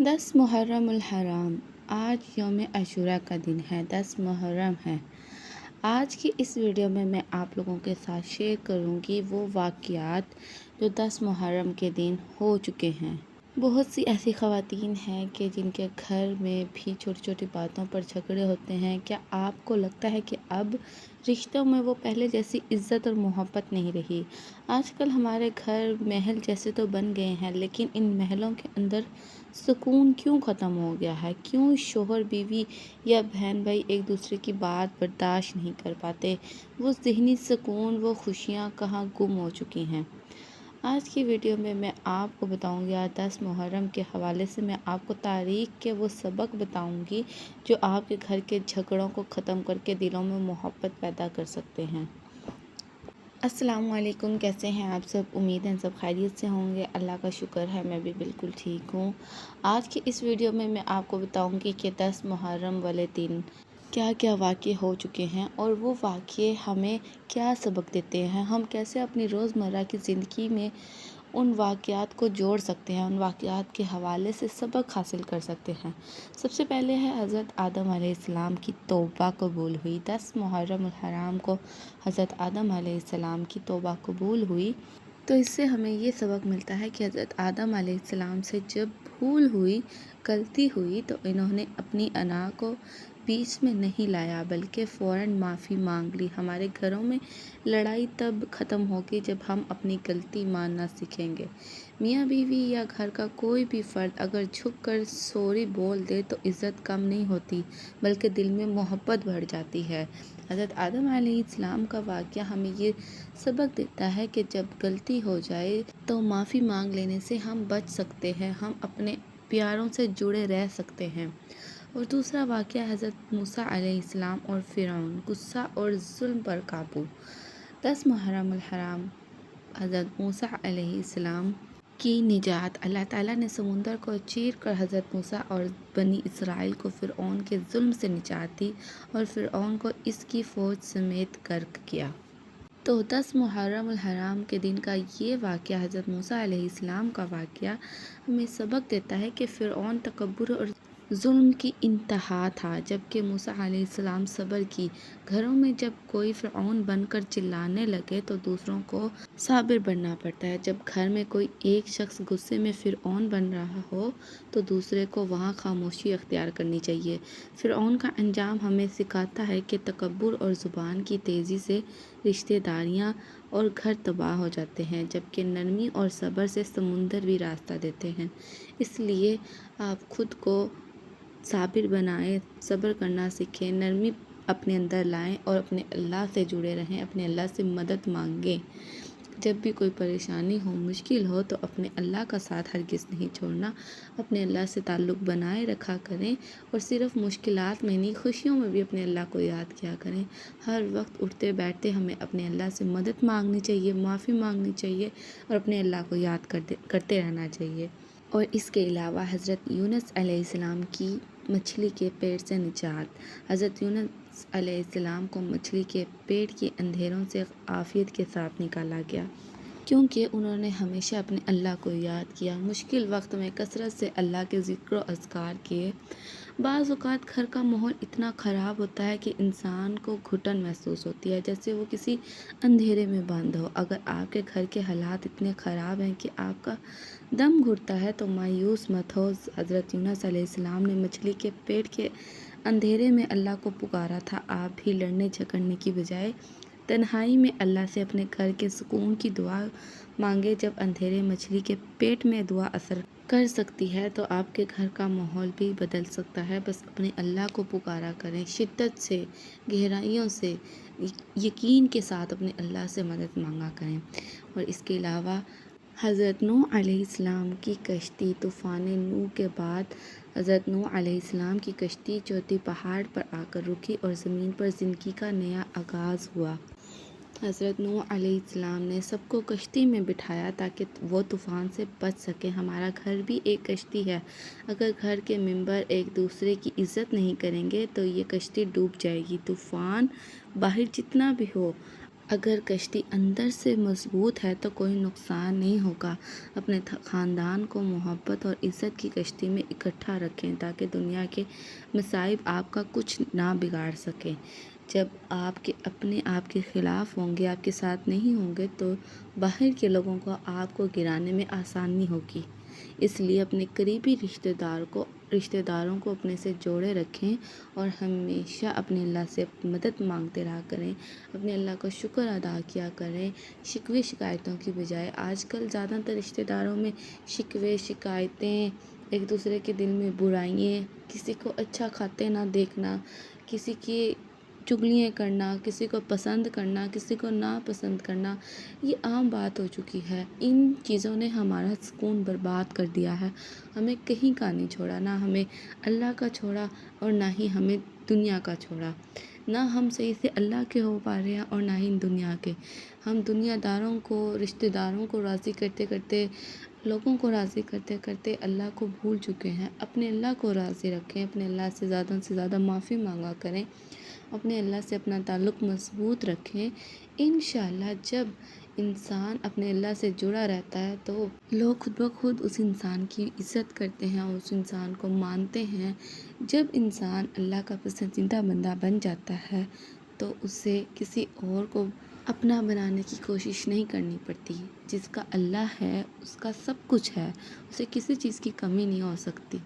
10 मुहर्रम उल हराम। आज यौम अशूरा का दिन है, 10 मुहर्रम है। आज की इस वीडियो में मैं आप लोगों के साथ शेयर करूंगी वो वाक़यात जो 10 मुहर्रम के दिन हो चुके हैं। बहुत सी ऐसी ख़वातीन हैं कि जिनके घर में भी छोटी छोटी बातों पर झगड़े होते हैं। क्या आपको लगता है कि अब रिश्तों में वो पहले जैसी इज़्ज़त और मोहब्बत नहीं रही? आजकल हमारे घर महल जैसे तो बन गए हैं, लेकिन इन महलों के अंदर सुकून क्यों ख़त्म हो गया है? क्यों शोहर बीवी या बहन भाई एक दूसरे की बात बर्दाश्त नहीं कर पाते? वो ज़हनी सुकून, वो खुशियाँ कहाँ गुम हो चुकी हैं? आज की वीडियो में मैं आपको बताऊंगी, 10 मुहर्रम के हवाले से मैं आपको तारीख़ के वो सबक बताऊंगी जो आपके घर के झगड़ों को ख़त्म करके दिलों में मोहब्बत पैदा कर सकते हैं। अस्सलाम वालेकुम, कैसे हैं आप सब? उम्मीद है सब खैरियत से होंगे। अल्लाह का शुक्र है, मैं भी बिल्कुल ठीक हूँ। आज की इस वीडियो में मैं आपको बताऊंगी कि 10 मुहर्रम वाले दिन क्या क्या वाक़ये हो चुके हैं और वो वाक़ये हमें क्या सबक देते हैं। हम कैसे अपनी रोज़मर्रा की ज़िंदगी में उन वाक़यात को जोड़ सकते हैं, उन वाक़यात के हवाले से सबक हासिल कर सकते हैं। सबसे पहले है हज़रत आदम अलैहिस्सलाम की तौबा कबूल हुई। 10 मुहर्रम उल हराम को हज़रत आदम अलैहिस्सलाम की तौबा कबूल हुई। तो इससे हमें ये सबक मिलता है कि हज़रत आदम अलैहिस्सलाम से जब भूल हुई, गलती हुई, तो इन्होंने अपनी अना को बीच में नहीं लाया, बल्कि फ़ौरन माफ़ी मांग ली। हमारे घरों में लड़ाई तब ख़त्म होगी जब हम अपनी गलती मानना सीखेंगे। मियाँ बीवी या घर का कोई भी फ़र्द अगर झुक कर सॉरी बोल दे तो इज़्ज़त कम नहीं होती, बल्कि दिल में मोहब्बत बढ़ जाती है। हज़रत आदम अलैहिस्सलाम का वाक़या हमें ये सबक देता है कि जब गलती हो जाए तो माफ़ी मांग लेने से हम बच सकते हैं, हम अपने प्यारों से जुड़े रह सकते हैं। और दूसरा वाक़या हज़रत मूसा अलैहिस्सलाम और फ़िरौन, गुस्सा और जुल्म पर काबू। 10 मुहर्रम उल हराम हज़रत मूसा अलैहिस्सलाम की निजात। अल्लाह ताला ने समुंदर को चीर कर हज़रत मूसा और बनी इसराइल को फ़िरौन के जुल्म से निजात दी और फ़िरौन को इसकी फ़ौज समेत गर्क किया। तो 10 मुहर्रम उल हराम के दिन का ये वाक़या, हज़रत मूसा अलैहिस्सलाम का वाक़या, हमें सबक देता है कि फ़िरौन तकब्बुर और जुल्म की इंतहा था, जबकि मूसा अलैहिस्सलाम सब्र की। घरों में जब कोई फ़िरौन बनकर चिल्लाने लगे तो दूसरों को साबिर बनना पड़ता है। जब घर में कोई एक शख्स गुस्से में फ़िरौन बन रहा हो तो दूसरे को वहाँ खामोशी अख्तियार करनी चाहिए। फ़िरौन का अंजाम हमें सिखाता है कि तकब्बुर और ज़ुबान की तेज़ी से रिश्तेदारियाँ और घर तबाह हो जाते हैं, जबकि नरमी और सब्र से समुंदर भी रास्ता देते हैं। इसलिए आप खुद को साबिर बनाएं, सब्र करना सीखें, नरमी अपने अंदर लाएं और अपने अल्लाह से जुड़े रहें, अपने अल्लाह से मदद मांगें। जब भी कोई परेशानी हो, मुश्किल हो, तो अपने अल्लाह का साथ हरगिज़ नहीं छोड़ना। अपने अल्लाह से ताल्लुक़ बनाए रखा करें और सिर्फ़ मुश्किलात में नहीं, खुशियों में भी अपने अल्लाह को याद किया करें। हर वक्त उठते बैठते हमें अपने अल्लाह से मदद मांगनी चाहिए, माफ़ी मांगनी चाहिए और अपने अल्लाह को याद करते रहना चाहिए। और इसके अलावा हज़रत यूनुस अलैहिस्सलाम की मछली के पेट से निजात। हज़रत यूनुस अलैहिस्सलाम को मछली के पेट के अंधेरों से आफ़ियत के साथ निकाला गया, क्योंकि उन्होंने हमेशा अपने अल्लाह को याद किया। मुश्किल वक्त में कसरत से अल्लाह के ज़िक्र और अज़कार किए। बाज़ औक़ात घर का माहौल इतना ख़राब होता है कि इंसान को घुटन महसूस होती है, जैसे वो किसी अंधेरे में बंद हो। अगर आपके घर के हालात इतने ख़राब हैं कि आपका दम घुटता है तो मायूस मत हो। हज़रत यूनुस अलैहिस्सलाम ने मछली के पेट के अंधेरे में अल्लाह को पुकारा था। आप भी लड़ने झगड़ने की बजाय तन्हाई में अल्लाह से अपने घर के सुकून की दुआ मांगे। जब अंधेरे मछली के पेट में दुआ असर कर सकती है तो आपके घर का माहौल भी बदल सकता है। बस अपने अल्लाह को पुकारा करें, शिद्दत से, गहराइयों से, यकीन के साथ अपने अल्लाह से मदद मांगा करें। और इसके अलावा हज़रत नूह अलैहिस्सलाम की कश्ती। तूफ़ान नूह के बाद हज़रत नूह अलैहिस्सलाम की कश्ती चौथी पहाड़ पर आकर रुकी और ज़मीन पर ज़िंदगी का नया आगाज़ हुआ। हज़रत नूह अलैहिस्सलाम ने सबको कश्ती में बिठाया ताकि वो तूफ़ान से बच सके। हमारा घर भी एक कश्ती है। अगर घर के मेंबर एक दूसरे की इज़्ज़त नहीं करेंगे तो ये कश्ती डूब जाएगी। तूफ़ान बाहर जितना भी हो, اگر کشتی اندر سے مضبوط ہے تو کوئی نقصان نہیں ہوگا۔ اپنے خاندان کو محبت اور عزت کی کشتی میں اکٹھا رکھیں تاکہ دنیا کے مصائب آپ کا کچھ نہ بگاڑ سکیں۔ جب آپ کے اپنے آپ کے خلاف ہوں گے، آپ کے ساتھ نہیں ہوں گے، تو باہر کے لوگوں کو آپ کو گرانے میں آسانی ہوگی۔ اس لیے اپنے قریبی رشتہ داروں کو اپنے سے جوڑے رکھیں اور ہمیشہ اپنے اللہ سے مدد مانگتے رہا کریں، اپنے اللہ کا شکر ادا کیا کریں، شکوے شکایتوں کی بجائے۔ آج کل زیادہ تر رشتہ داروں میں شکوے شکایتیں، ایک دوسرے کے دل میں برائیاں، کسی کو اچھا کھاتے نہ دیکھنا، کسی کی چغلیاں کرنا، کسی کو پسند کرنا، کسی کو ناپسند کرنا، یہ عام بات ہو چکی ہے۔ ان چیزوں نے ہمارا سکون برباد کر دیا ہے، ہمیں کہیں کا نہیں چھوڑا، نہ ہمیں اللہ کا چھوڑا اور نہ ہی ہمیں دنیا کا چھوڑا۔ نہ ہم صحیح سے اللہ کے ہو پا رہے ہیں اور نہ ہی دنیا کے۔ ہم دنیا داروں کو، رشتہ داروں کو راضی کرتے کرتے، لوگوں کو راضی کرتے کرتے اللہ کو بھول چکے ہیں۔ اپنے اللہ کو راضی رکھیں، اپنے اللہ سے زیادہ معافی مانگا کریں، اپنے اللہ سے اپنا تعلق مضبوط رکھیں۔ انشاءاللہ جب انسان اپنے اللہ سے جڑا رہتا ہے تو لوگ خود بخود اس انسان کی عزت کرتے ہیں اور اس انسان کو مانتے ہیں۔ جب انسان اللہ کا پسندیدہ بندہ بن جاتا ہے تو اسے کسی اور کو اپنا بنانے کی کوشش نہیں کرنی پڑتی۔ جس کا اللہ ہے اس کا سب کچھ ہے، اسے کسی چیز کی کمی نہیں ہو سکتی۔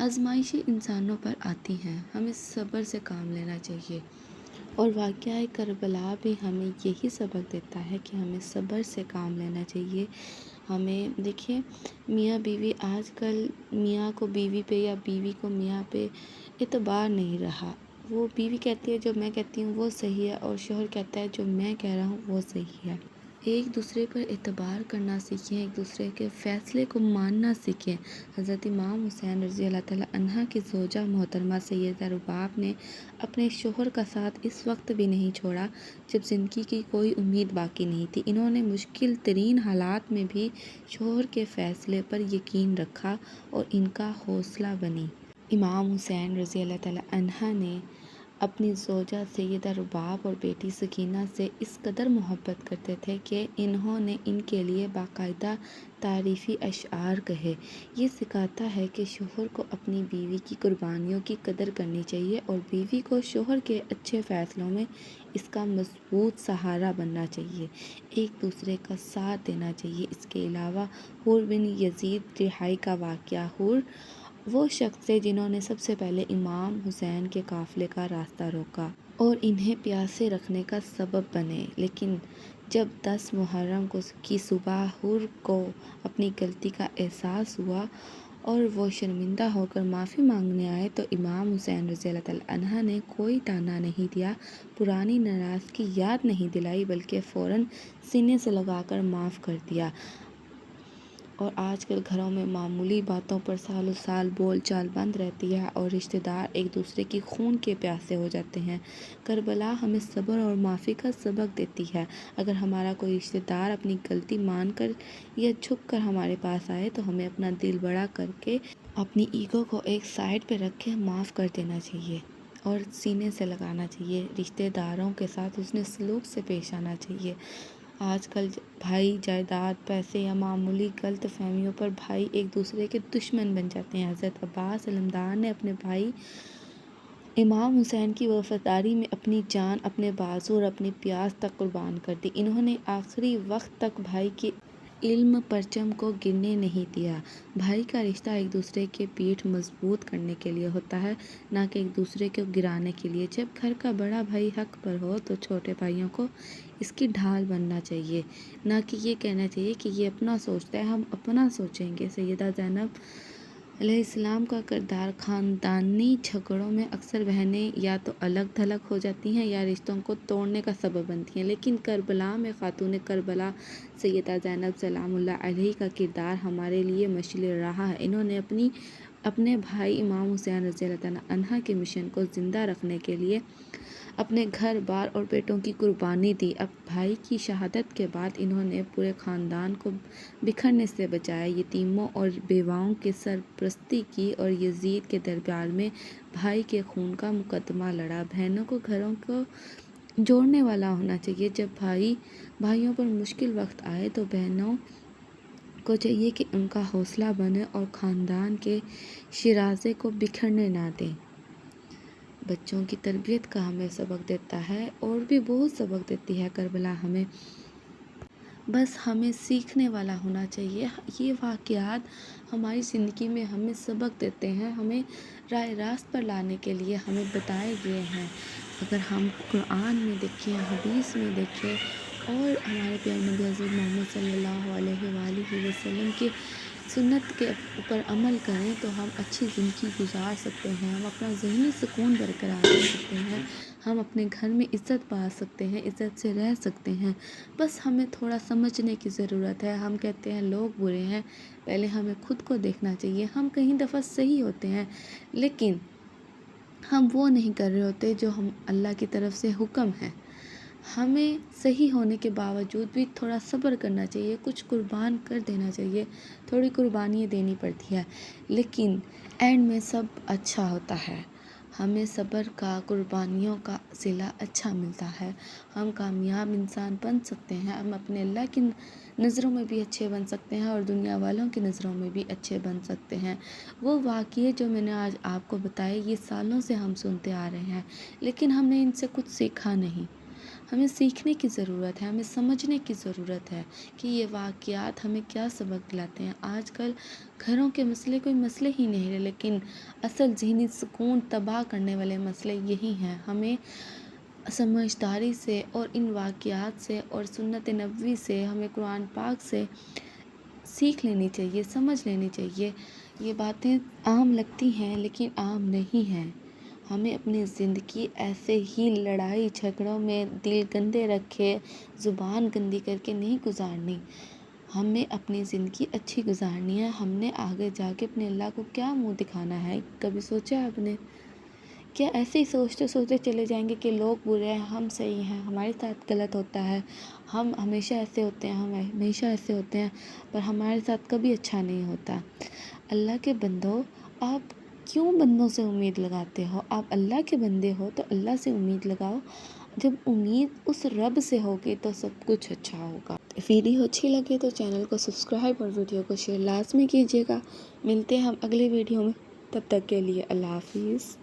آزمائشیں انسانوں پر آتی ہیں، ہمیں صبر سے کام لینا چاہیے، اور واقعہ کربلا بھی ہمیں یہی سبق دیتا ہے کہ ہمیں صبر سے کام لینا چاہیے۔ ہمیں دیکھیے، میاں بیوی آج کل میاں کو بیوی پہ یا بیوی کو میاں پہ اعتبار نہیں رہا۔ وہ بیوی کہتی ہے جو میں کہتی ہوں وہ صحیح ہے، اور شوہر کہتا ہے جو میں کہہ رہا ہوں وہ صحیح ہے۔ ایک دوسرے پر اعتبار کرنا سیکھیں، ایک دوسرے کے فیصلے کو ماننا سیکھیں۔ حضرت امام حسین رضی اللہ تعالیٰ عنہ کی زوجہ محترمہ سیدہ رباب نے اپنے شوہر کا ساتھ اس وقت بھی نہیں چھوڑا جب زندگی کی کوئی امید باقی نہیں تھی۔ انہوں نے مشکل ترین حالات میں بھی شوہر کے فیصلے پر یقین رکھا اور ان کا حوصلہ بنی۔ امام حسین رضی اللہ تعالیٰ عنہ نے اپنی زوجہ سیدہ رباب اور بیٹی سکینہ سے اس قدر محبت کرتے تھے کہ انہوں نے ان کے لیے باقاعدہ تعریفی اشعار کہے۔ یہ سکھاتا ہے کہ شوہر کو اپنی بیوی کی قربانیوں کی قدر کرنی چاہیے اور بیوی کو شوہر کے اچھے فیصلوں میں اس کا مضبوط سہارا بننا چاہیے، ایک دوسرے کا ساتھ دینا چاہیے۔ اس کے علاوہ حور بن یزید رہائی کا واقعہ۔ حور وہ شخص تھے جنہوں نے سب سے پہلے امام حسین کے قافلے کا راستہ روکا اور انہیں پیاسے رکھنے کا سبب بنے، لیکن جب 10 محرم کی صبح حور کو اپنی غلطی کا احساس ہوا اور وہ شرمندہ ہو کر معافی مانگنے آئے تو امام حسین رضی اللہ تعالیٰ عنہ نے کوئی طعنہ نہیں دیا، پرانی ناراضگی یاد نہیں دلائی، بلکہ فوراً سینے سے لگا کر معاف کر دیا۔ اور آج کل گھروں میں معمولی باتوں پر سالوں سال بول چال بند رہتی ہے اور رشتہ دار ایک دوسرے کی خون کے پیاسے ہو جاتے ہیں۔ کربلا ہمیں صبر اور معافی کا سبق دیتی ہے۔ اگر ہمارا کوئی رشتہ دار اپنی غلطی مان کر یا جھک کر ہمارے پاس آئے تو ہمیں اپنا دل بڑا کر کے، اپنی ایگو کو ایک سائڈ پہ رکھ کے معاف کر دینا چاہیے اور سینے سے لگانا چاہیے۔ رشتہ داروں کے ساتھ حسن سلوک سے پیش آنا چاہیے۔ آج کل بھائی جائیداد، پیسے یا معمولی غلط فہمیوں پر بھائی ایک دوسرے کے دشمن بن جاتے ہیں۔ حضرت عباس علمدار نے اپنے بھائی امام حسین کی وفاداری میں اپنی جان، اپنے بازو اور اپنی پیاس تک قربان کر دی۔ انہوں نے آخری وقت تک بھائی کے علم پرچم کو گرنے نہیں دیا۔ بھائی کا رشتہ ایک دوسرے کے پیٹھ مضبوط کرنے کے لیے ہوتا ہے، نہ کہ ایک دوسرے کو گرانے کے لیے۔ جب گھر کا بڑا بھائی حق پر ہو تو چھوٹے بھائیوں کو اس کی ڈھال بننا چاہیے، نہ کہ یہ کہنا چاہیے کہ یہ اپنا سوچتا ہے، ہم اپنا سوچیں گے۔ سیدہ زینب علیہ السلام کا کردار۔ خاندانی جھگڑوں میں اکثر بہنیں یا تو الگ تھلگ ہو جاتی ہیں یا رشتوں کو توڑنے کا سبب بنتی ہیں، لیکن کربلا میں خاتون کربلا سیدہ زینب سلام اللہ علیہا کا کردار ہمارے لیے مشعل راہ ہے۔ انہوں نے اپنے بھائی امام حسین رضی اللہ تعالیٰ عنہ کے مشن کو زندہ رکھنے کے لیے اپنے گھر بار اور بیٹوں کی قربانی دی۔ اب بھائی کی شہادت کے بعد انہوں نے پورے خاندان کو بکھرنے سے بچایا، یتیموں اور بیواؤں کی سرپرستی کی اور یزید کے دربار میں بھائی کے خون کا مقدمہ لڑا۔ بہنوں کو گھروں کو जोड़ने वाला होना चाहिए। जब भाइयों पर मुश्किल वक्त आए तो बहनों को चाहिए कि उनका हौसला बने और ख़ानदान के शिराज़े को बिखरने ना दें। बच्चों की तरबियत का हमें सबक देता है और भी बहुत सबक देती है करबला हमें। बस हमें सीखने वाला होना चाहिए। ये वाक़यात हमारी ज़िंदगी में हमें सबक देते हैं, हमें राह रास्त पर लाने के लिए हमें बताए गए हैं। अगर हम कुरान में देखें, हदीस में देखें और हमारे प्यारे नबी हज़रत मोहम्मद सल्लल्लाहु अलैहि वसल्लम की सुन्नत के ऊपर अमल करें तो हम अच्छी ज़िंदगी गुजार सकते हैं, हम अपना ज़हनी सुकून बरकरार रख सकते हैं, हम अपने घर में इज़्ज़त पा सकते हैं, इज़्ज़त से रह सकते हैं। बस हमें थोड़ा समझने की ज़रूरत है। हम कहते हैं लोग बुरे हैं, पहले हमें खुद को देखना चाहिए। हम कहीं दफ़ा सही होते हैं, लेकिन हम वो नहीं कर रहे होते जो हम अल्लाह की तरफ से हुक्म है। हमें सही होने के बावजूद भी थोड़ा सब्र करना चाहिए, कुछ कुर्बान कर देना चाहिए, थोड़ी कुर्बानियाँ देनी पड़ती है, लेकिन एंड में सब अच्छा होता है। हमें सब्र का, कुर्बानियों का सिला अच्छा मिलता है। हम कामयाब इंसान बन सकते हैं, हम अपने अल्लाह की नज़रों में भी अच्छे बन सकते हैं और दुनिया वालों की नज़रों में भी अच्छे बन सकते हैं। वो वाक़ये जो मैंने आज आपको बताए, ये सालों से हम सुनते आ रहे हैं, लेकिन हमने इनसे कुछ सीखा नहीं। हमें सीखने की ज़रूरत है, हमें समझने की ज़रूरत है कि ये वाक़यात हमें क्या सबक दिलाते हैं। आजकल घरों के मसले कोई मसले ही नहीं रहे, लेकिन असल ज़हनी सुकून तबाह करने वाले मसले यही हैं। हमें समझदारी से और इन वाक़यात से और सुन्नत नबवी से, हमें कुरान पाक से सीख लेनी चाहिए, समझ लेनी चाहिए। ये बातें आम लगती हैं लेकिन आम नहीं हैं। हमें अपनी ज़िंदगी ऐसे ही लड़ाई झगड़ों में दिल गंदे रखे, ज़ुबान गंदी करके नहीं गुजारनी। हमें अपनी ज़िंदगी अच्छी गुजारनी है। हमने आगे जाके अपने अल्लाह को क्या मुँह दिखाना है, कभी सोचा है आपने? क्या ऐसे ही सोचते सोचते चले जाएंगे कि लोग बुरे हैं, हम सही हैं, हमारे साथ गलत होता है, हम हमेशा ऐसे होते हैं, हम हमेशा ऐसे होते हैं, पर हमारे साथ कभी अच्छा नहीं होता। अल्लाह के बंदो, आप क्यों बंदों से उम्मीद लगाते हो? आप अल्लाह के बंदे हो तो अल्लाह से उम्मीद लगाओ। जब उम्मीद उस रब से होगी तो सब कुछ अच्छा होगा। वीडियो अच्छी लगे तो चैनल को सब्सक्राइब और वीडियो को शेयर लाजमी कीजिएगा। मिलते हैं हम अगली वीडियो में, तब तक के लिए अल्लाह हाफिज़।